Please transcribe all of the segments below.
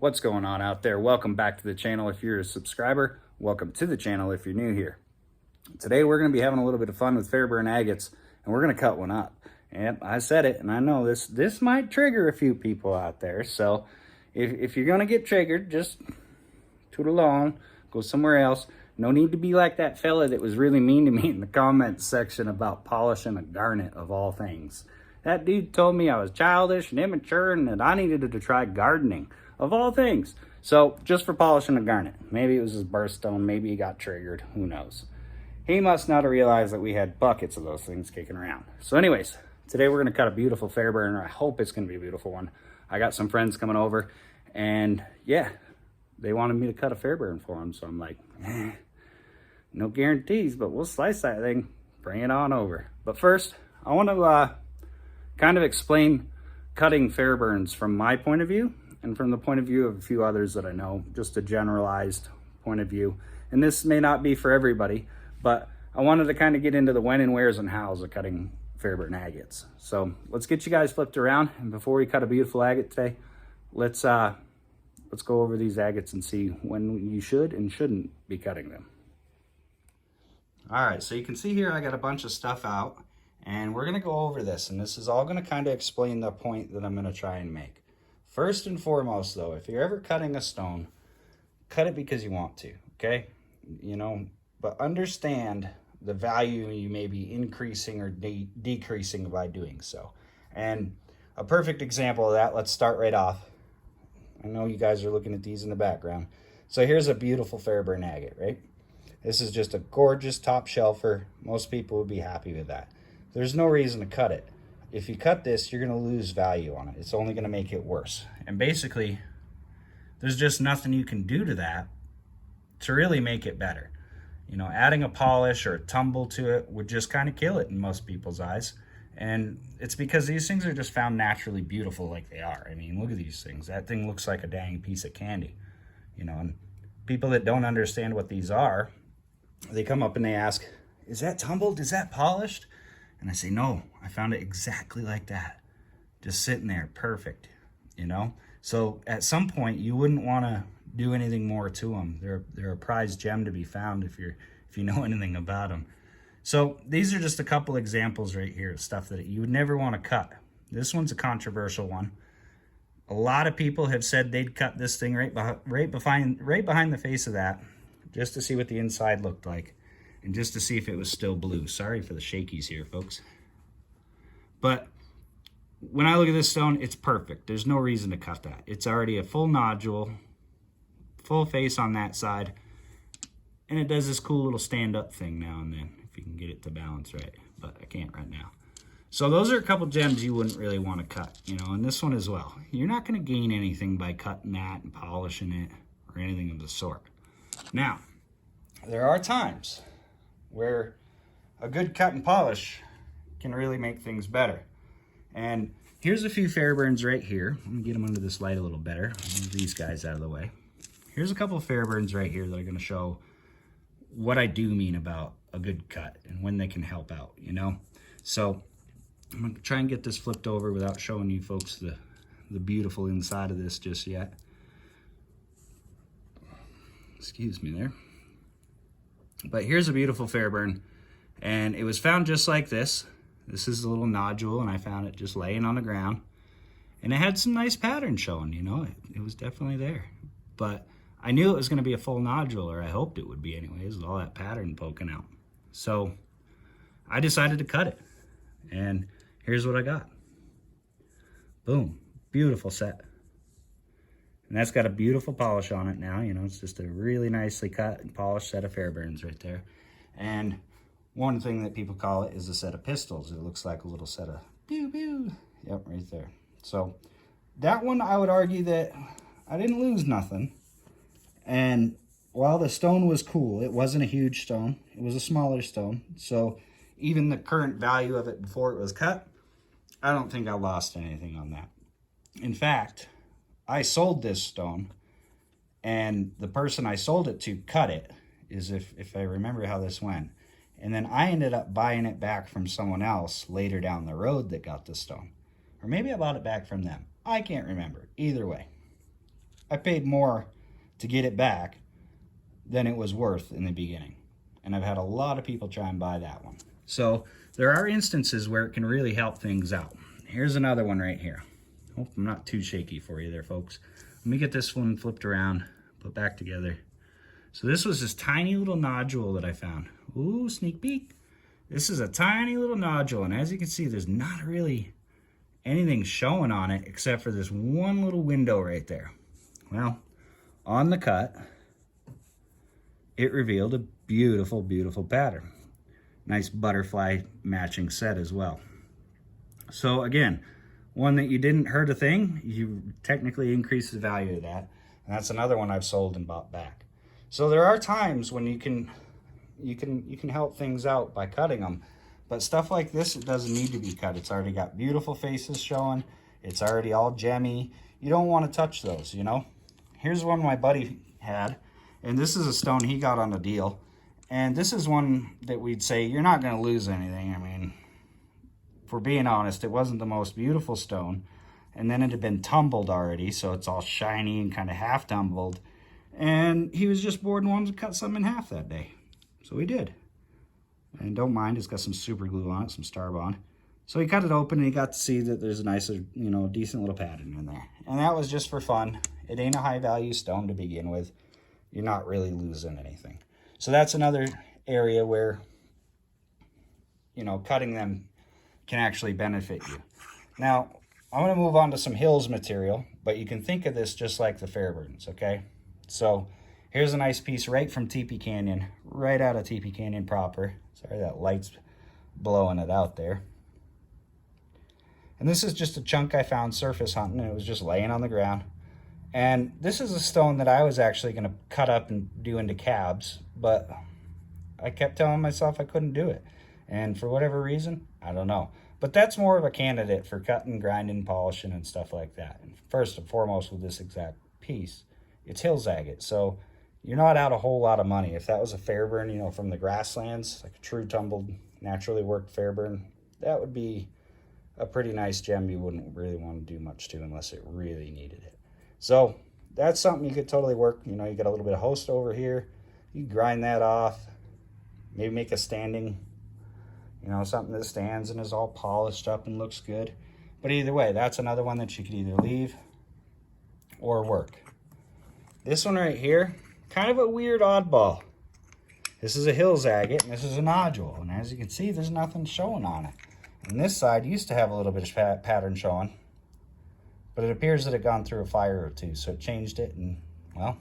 What's going on out there? Welcome back to the channel if you're a subscriber. Welcome to the channel if you're new here. Today we're going to be having a little bit of fun with Fairburn Agates, and we're going to cut one up. Yep, I said it, and I know this might trigger a few people out there. So if you're going to get triggered, just tootle on, go somewhere else. No need to be like that fella that was really mean to me in the comments section about polishing a garnet of all things. That dude told me I was childish and immature and that I needed to try gardening of all things. So just for polishing a garnet. Maybe it was his birthstone, maybe he got triggered, who knows. He must not have realized that we had buckets of those things kicking around. So anyways, today we're gonna cut a beautiful Fairburn. I hope it's gonna be a beautiful one. I got some friends coming over and yeah, they wanted me to cut a Fairburn for them. So I'm like, no guarantees, but we'll slice that thing, bring it on over. But first, I want to kind of explain cutting Fairburns from my point of view and from the point of view of a few others that I know, just a generalized point of view. And this may not be for everybody, but I wanted to kind of get into the when and wheres and hows of cutting Fairburn agates. So let's get you guys flipped around. And before we cut a beautiful agate today, let's go over these agates and see when you should and shouldn't be cutting them. All right, so you can see here I got a bunch of stuff out, and we're gonna go over this, and this is all gonna kind of explain the point that I'm gonna try and make. First and foremost though, if you're ever cutting a stone, cut it because you want to, okay? You know, but understand the value you may be increasing or decreasing by doing so. And a perfect example of that, let's start right off. I know you guys are looking at these in the background. So here's a beautiful Fairburn agate, right? This is just a gorgeous top shelfer. Most people would be happy with that. There's no reason to cut it. If you cut this, you're gonna lose value on it. It's only gonna make it worse. And basically, there's just nothing you can do to that to really make it better. You know, adding a polish or a tumble to it would just kind of kill it in most people's eyes. And it's because these things are just found naturally beautiful like they are. I mean, look at these things. That thing looks like a dang piece of candy. You know, and people that don't understand what these are, they come up and they ask, is that tumbled? Is that polished? And I say, no, I found it exactly like that. Just sitting there, perfect, you know? So at some point, you wouldn't want to do anything more to them. They're a prized gem to be found if you know anything about them. So these are just a couple examples right here of stuff that you would never want to cut. This one's a controversial one. A lot of people have said they'd cut this thing right behind the face of that, just to see what the inside looked like and just to see if it was still blue. Sorry for the shakies here, folks. But when I look at this stone, it's perfect. There's no reason to cut that. It's already a full nodule, full face on that side, and it does this cool little stand-up thing now and then, if you can get it to balance right, but I can't right now. So those are a couple gems you wouldn't really want to cut, you know, and this one as well. You're not going to gain anything by cutting that and polishing it or anything of the sort. Now, there are times where a good cut and polish can really make things better. And here's a few Fairburns right here. Let me get them under this light a little better. Move these guys out of the way. Here's a couple of Fairburns right here that are going to show what I do mean about a good cut and when they can help out, you know? So I'm going to try and get this flipped over without showing you folks the beautiful inside of this just yet. Excuse me there. But here's a beautiful Fairburn, and it was found just like this. This is a little nodule, and I found it just laying on the ground. And it had some nice pattern showing, you know, it was definitely there. But I knew it was going to be a full nodule, or I hoped it would be anyways, with all that pattern poking out. So I decided to cut it, and here's what I got. Boom, beautiful set. And that's got a beautiful polish on it now. You know, it's just a really nicely cut and polished set of Fairburns right there. And one thing that people call it is a set of pistols. It looks like a little set of pew pew. Yep, right there. So that one, I would argue that I didn't lose nothing. And while the stone was cool, it wasn't a huge stone. It was a smaller stone. So even the current value of it before it was cut, I don't think I lost anything on that. In fact, I sold this stone, and the person I sold it to cut it, is if I remember how this went. And then I ended up buying it back from someone else later down the road that got the stone. Or maybe I bought it back from them. I can't remember. Either way. I paid more to get it back than it was worth in the beginning. And I've had a lot of people try and buy that one. So there are instances where it can really help things out. Here's another one right here. Hope I'm not too shaky for you there, folks. Let me get this one flipped around, put back together. So this was this tiny little nodule that I found. Ooh, sneak peek. This is a tiny little nodule, and as you can see, there's not really anything showing on it except for this one little window right there. Well, on the cut, it revealed a beautiful, beautiful pattern. Nice butterfly matching set as well. So again, one that you didn't hurt a thing, you technically increase the value of that. And that's another one I've sold and bought back. So there are times when you can help things out by cutting them. But stuff like this, it doesn't need to be cut. It's already got beautiful faces showing. It's already all gemmy. You don't want to touch those, you know. Here's one my buddy had. And this is a stone he got on a deal. And this is one that we'd say, you're not going to lose anything. I mean, for being honest, it wasn't the most beautiful stone. And then it had been tumbled already, so it's all shiny and kind of half tumbled. And he was just bored and wanted to cut some in half that day. So he did. And don't mind, it's got some super glue on it, some Starbond. So he cut it open and he got to see that there's a nice, you know, decent little pattern in there. And that was just for fun. It ain't a high value stone to begin with. You're not really losing anything. So that's another area where, you know, cutting them can actually benefit you. Now, I'm going to move on to some hills material, but you can think of this just like the Fairburns, okay? So here's a nice piece right from Teepee Canyon, right out of Teepee Canyon proper. Sorry, that light's blowing it out there. And this is just a chunk I found surface hunting, and it was just laying on the ground. And this is a stone that I was actually going to cut up and do into cabs, but I kept telling myself I couldn't do it. And for whatever reason, I don't know. But that's more of a candidate for cutting, grinding, polishing, and stuff like that. And first and foremost with this exact piece, it's hills agate. So you're not out a whole lot of money. If that was a Fairburn, you know, from the grasslands, like a true tumbled, naturally worked Fairburn, that would be a pretty nice gem you wouldn't really want to do much to unless it really needed it. So that's something you could totally work. You know, you got a little bit of host over here. You grind that off, maybe make a standing, you know, something that stands and is all polished up and looks good. But either way, that's another one that you could either leave or work. This one right here, kind of a weird oddball. This is a hills agate and this is a nodule. And as you can see, there's nothing showing on it. And this side used to have a little bit of pattern showing, but it appears that it gone through a fire or two. So it changed it, and well,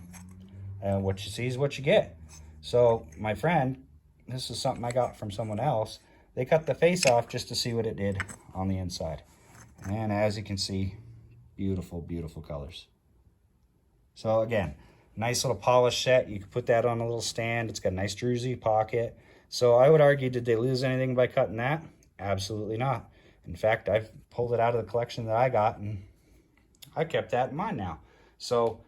what you see is what you get. So my friend, this is something I got from someone else. They cut the face off just to see what it did on the inside. And as you can see, beautiful, beautiful colors. So again, nice little polished set. You can put that on a little stand. It's got a nice druzy pocket. So I would argue, did they lose anything by cutting that? Absolutely not. In fact, I've pulled it out of the collection that I got, and I kept that in mine now. So,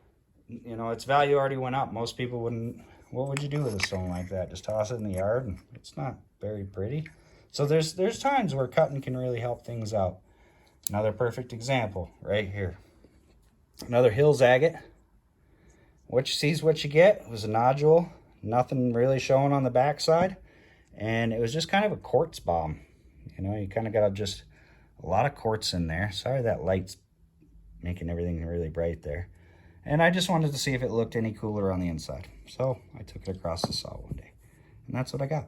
you know, its value already went up. Most people wouldn't. What would you do with a stone like that? Just toss it in the yard? And it's not very pretty. So there's times where cutting can really help things out. Another perfect example right here. Another hills agate. What you see is what you get. It was a nodule. Nothing really showing on the backside. And it was just kind of a quartz bomb. You know, you kind of got just a lot of quartz in there. Sorry that light's making everything really bright there. And I just wanted to see if it looked any cooler on the inside. So I took it across the saw one day. And that's what I got.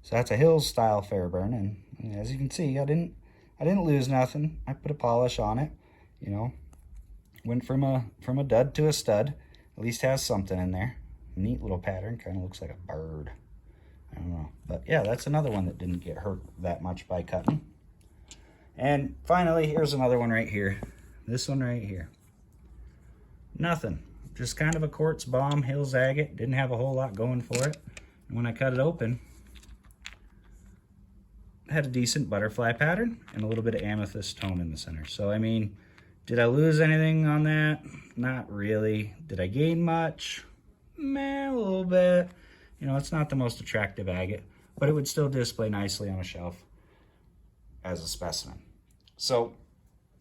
So that's a hills style Fairburn. And as you can see, I didn't lose nothing. I put a polish on it. You know, went from a dud to a stud. At least has something in there. Neat little pattern. Kind of looks like a bird. I don't know. But yeah, that's another one that didn't get hurt that much by cutting. And finally, here's another one right here. This one right here. Nothing. Just kind of a quartz bomb, hills agate. Didn't have a whole lot going for it. And when I cut it open, it had a decent butterfly pattern and a little bit of amethyst tone in the center. So, I mean, did I lose anything on that? Not really. Did I gain much? Meh, a little bit. You know, it's not the most attractive agate, but it would still display nicely on a shelf as a specimen. So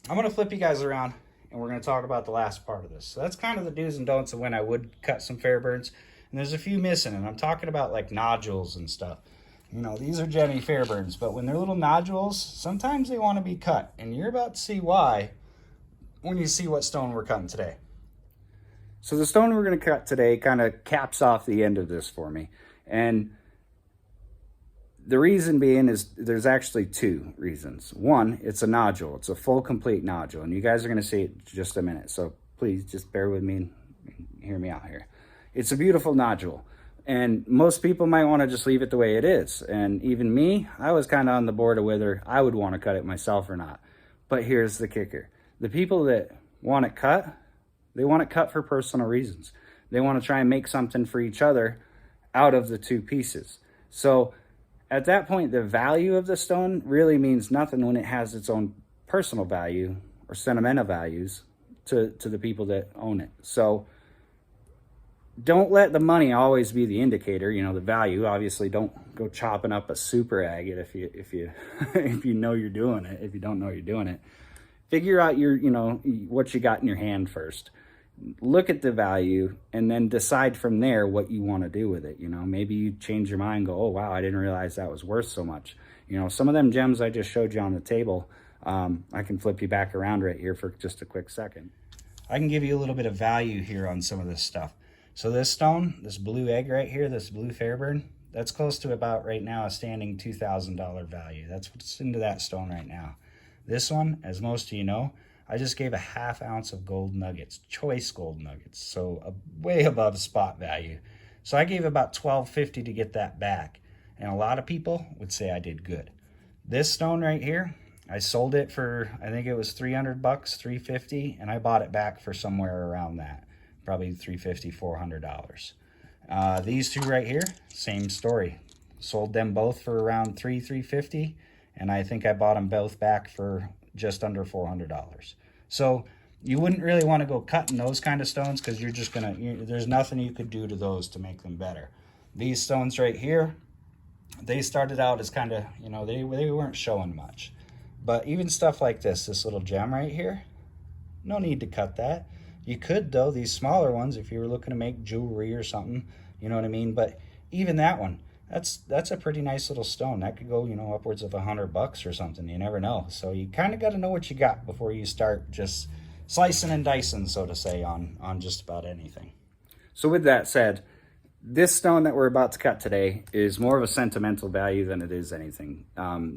I'm going to flip you guys around and we're going to talk about the last part of this. So that's kind of the do's and don'ts of when I would cut some Fairburns. And there's a few missing, and I'm talking about like nodules and stuff. You know, these are Jenny Fairburns, but when they're little nodules, sometimes they want to be cut. And you're about to see why when you see what stone we're cutting today. So the stone we're going to cut today kind of caps off the end of this for me. And the reason being is there's actually two reasons. One, it's a nodule. It's a full, complete nodule. And you guys are going to see it in just a minute. So please just bear with me and hear me out here. It's a beautiful nodule. And most people might want to just leave it the way it is. And even me, I was kind of on the board of whether I would want to cut it myself or not. But here's the kicker. The people that want it cut, they want it cut for personal reasons. They want to try and make something for each other out of the two pieces. So at that point, the value of the stone really means nothing when it has its own personal value or sentimental values to the people that own it. So don't let the money always be the indicator, you know, the value. Obviously, don't go chopping up a super agate if you know you're doing it. If you don't know you're doing it, figure out what you got in your hand first. Look at the value and then decide from there what you want to do with it. You know, maybe you change your mind, go, oh wow, I didn't realize that was worth so much. You know, some of them gems I just showed you on the table, I can flip you back around right here for just a quick second. I can give you a little bit of value here on some of this stuff. So this stone, this blue egg right here, this blue Fairburn, that's close to about right now a standing $2,000 value. That's what's into that stone right now. This one, as most of you know, I just gave a ½ ounce of gold nuggets, choice gold nuggets, so way above spot value. So I gave about $12.50 to get that back, and a lot of people would say I did good. This stone right here, I sold it for, I think it was $300, $350, and I bought it back for somewhere around that, probably $350, $400. These two right here, same story. Sold them both for around $350, and I think I bought them both back for just under $400. So you wouldn't really want to go cutting those kind of stones because you're just there's nothing you could do to those to make them better. These stones right here, they started out as kind of, you know, they weren't showing much. But even stuff like this little gem right here, no need to cut that. You could though, these smaller ones, if you were looking to make jewelry or something, you know what I mean? But even that one, that's a pretty nice little stone. That could go, you know, upwards of $100 or something. You never know. So you kind of got to know what you got before you start just slicing and dicing, so to say, on just about anything. So with that said, this stone that we're about to cut today is more of a sentimental value than it is anything.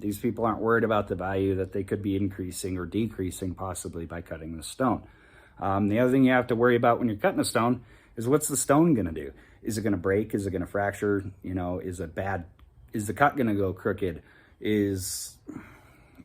These people aren't worried about the value that they could be increasing or decreasing possibly by cutting the stone. The other thing you have to worry about when you're cutting a stone is what's the stone going to do? Is it going to break? Is it going to fracture? You know, is the cut going to go crooked? You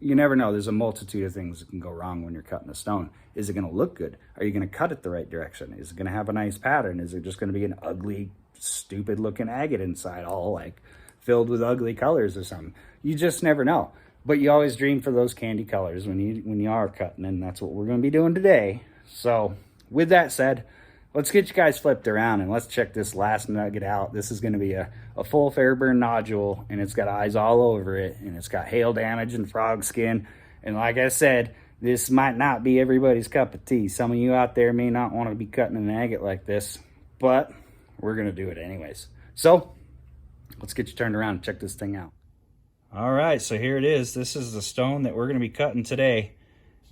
never know. There's a multitude of things that can go wrong when you're cutting a stone. Is it going to look good? Are you going to cut it the right direction? Is it going to have a nice pattern? Is it just going to be an ugly, stupid looking agate inside, all like filled with ugly colors or something? You just never know. But you always dream for those candy colors when you are cutting, and that's what we're going to be doing today. So with that said, let's get you guys flipped around and let's check this last nugget out. This is going to be a full Fairburn nodule, and it's got eyes all over it, and it's got hail damage and frog skin. And like I said, this might not be everybody's cup of tea. Some of you out there may not want to be cutting an agate like this, but we're going to do it anyways. So let's get you turned around and check this thing out. All right, so here it is. This is the stone that we're going to be cutting today.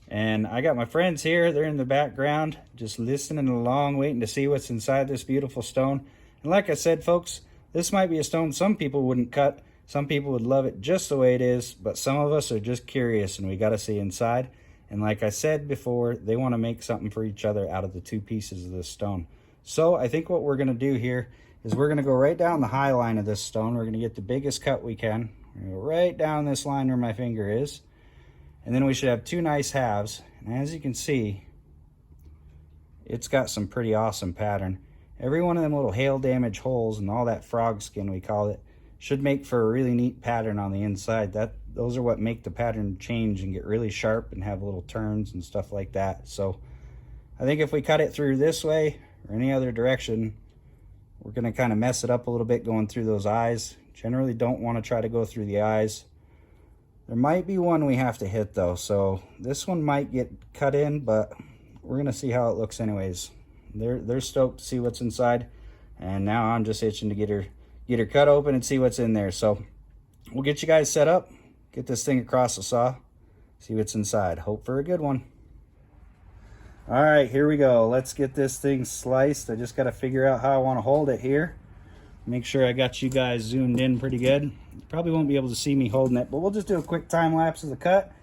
And I got my friends here. They're in the background, just listening along, waiting to see what's inside this beautiful stone. And like I said, folks, this might be a stone some people wouldn't cut. Some people would love it just the way it is, but some of us are just curious and we got to see inside. And like I said before, they want to make something for each other out of the two pieces of this stone. So I think what we're going to do here is we're going to go right down the high line of this stone. We're going to get the biggest cut we can. We're going to go right down this line where my finger is. And then we should have two nice halves. And as you can see, it's got some pretty awesome pattern. Every one of them little hail damage holes and all that frog skin, we call it, should make for a really neat pattern on the inside. Those are what make the pattern change and get really sharp and have little turns and stuff like that. So I think if we cut it through this way or any other direction, we're going to kind of mess it up a little bit going through those eyes. Generally don't want to try to go through the eyes. There might be one we have to hit though, so this one might get cut in, but we're gonna see how it looks anyways. They're stoked to see what's inside, and now I'm just itching to get her cut open and see what's in there. So we'll get you guys set up, get this thing across the saw, see what's inside. Hope for a good one. All right, here we go. Let's get this thing sliced. I just got to figure out how I want to hold it here. Make sure I got you guys zoomed in pretty good. You probably won't be able to see me holding it, but we'll just do a quick time lapse of the cut.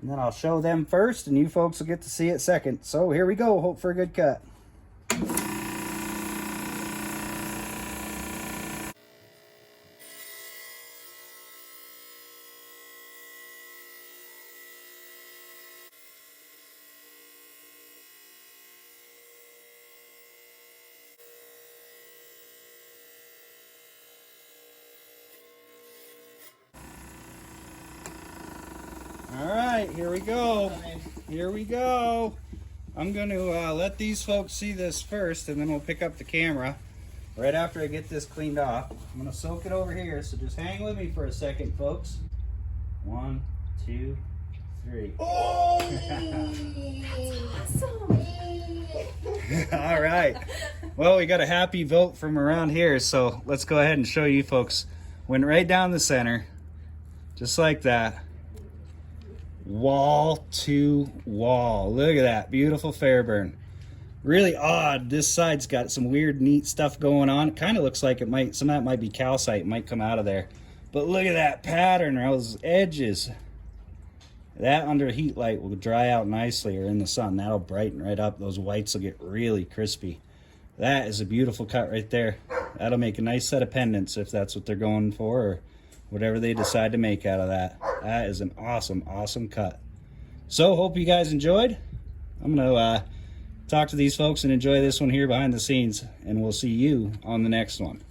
And then I'll show them first, and you folks will get to see it second. So here we go. Hope for a good cut. All right, here we go. Here we go. I'm going to let these folks see this first, and then we'll pick up the camera right after I get this cleaned off. I'm going to soak it over here, so just hang with me for a second, folks. 1, 2, 3. Oh, that's awesome. All right. Well, we got a happy vote from around here, so let's go ahead and show you folks. Went right down the center, just like that. Wall to wall. Look at that. Beautiful Fairburn. Really odd. This side's got some weird, neat stuff going on. It kind of looks like it might, some of that might be calcite, might come out of there. But look at that pattern, those edges. That under heat light will dry out nicely, or in the sun. That'll brighten right up. Those whites will get really crispy. That is a beautiful cut right there. That'll make a nice set of pendants if that's what they're going for, or whatever they decide to make out of that. That is an awesome, awesome cut. So, hope you guys enjoyed. I'm going to talk to these folks and enjoy this one here behind the scenes, and we'll see you on the next one.